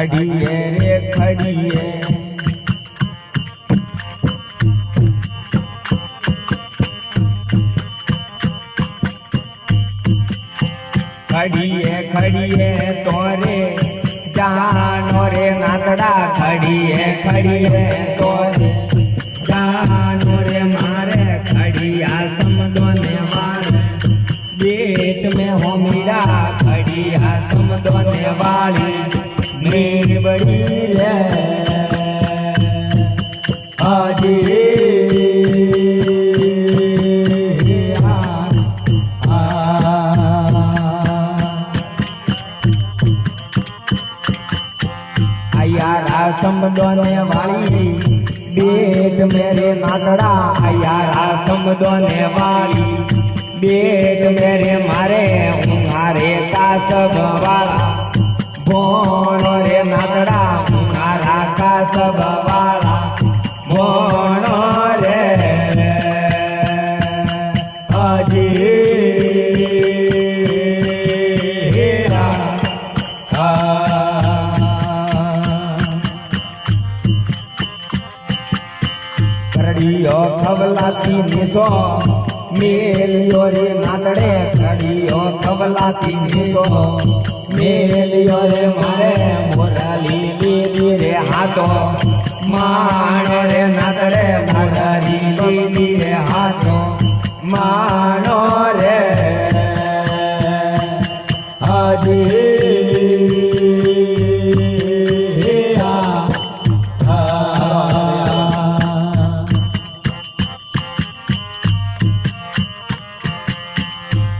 खड़िए रे खड़िए खड़िए खड़िए तोरे जानो रे नातड़ा खड़िए खड़िए तोरे जानो रे मारे खड़िया समदोने वाले गेट में हो मीरा खड़िया समदोने वाली मेरी बड़ी है आजी यारा समदोने वाली बेट मेरे नातड़ा यारा समदोने वाली बेट मेरे मारे उंगारे का सब वाला बोनो रे नातड़ा उंगारा का सब वाला बोनो रे अजी कड़ियो खवलाती निसो मेलियो रे नातड़े कड़ियो खवलाती निसो मेलियो रे मारे मोराली दीदी रे हाथो मान रे नातड़े मोराली दीदी रे हाथो मानो रे आजी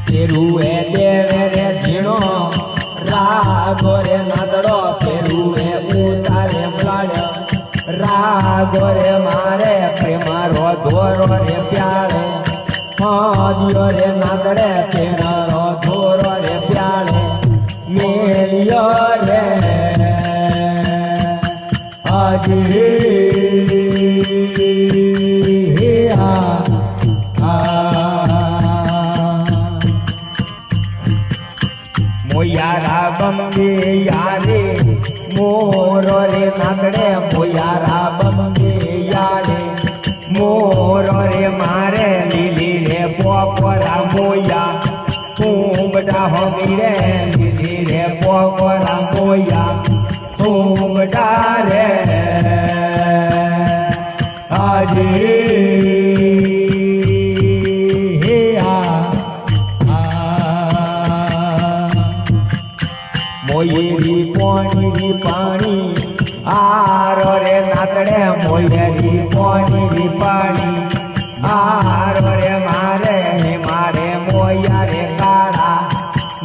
फेरुए देवे रे झीणो रागो रे नातड़ो फेरुए उतारे मलाड़े रागो रे मारे प्रेमारो धोरो रे प्याले दियो रे नातड़े प्रेमारो धोरो रे प्याले मेलियो रे आजी मोयारा बम्बे यारे मोरो रे नातड़े मोयारा बम्बे यारे मोरो रे मारे लीली रे पोपरा मोया सुमड़ा हो मीरे लीली रे पोपरा मोया सुमड़ा रे आजी मोयेरी पानी पानी आरो रे नातड़े मोयेरी पानी आरो रे मारे मोया रे काला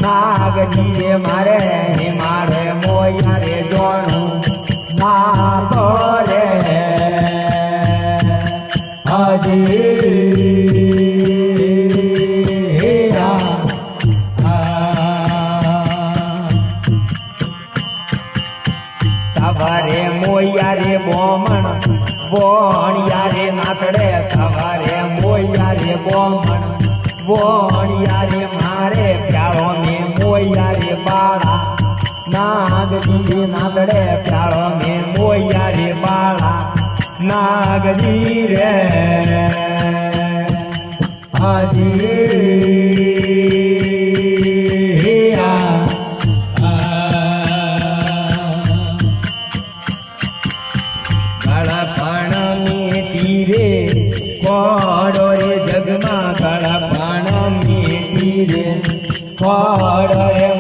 नागजी रे मारे मोया रे जोनू नागो रे अजी सवारे मोया रे बोमण बोणिया रे नातड़े सवारे मोया रे बोमण बोणिया रे मारे प्यालो में मोया रे बाड़ा नागजी रे नातड़े प्यालो में मोया रे बाड़ा नागजी रे हाजी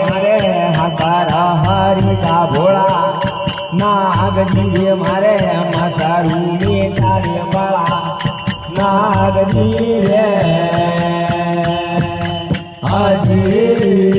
मारे हकारा हरी का भोला नागजी रे मारे मसारू में तारे बड़ा नाग હાજી રે હાજી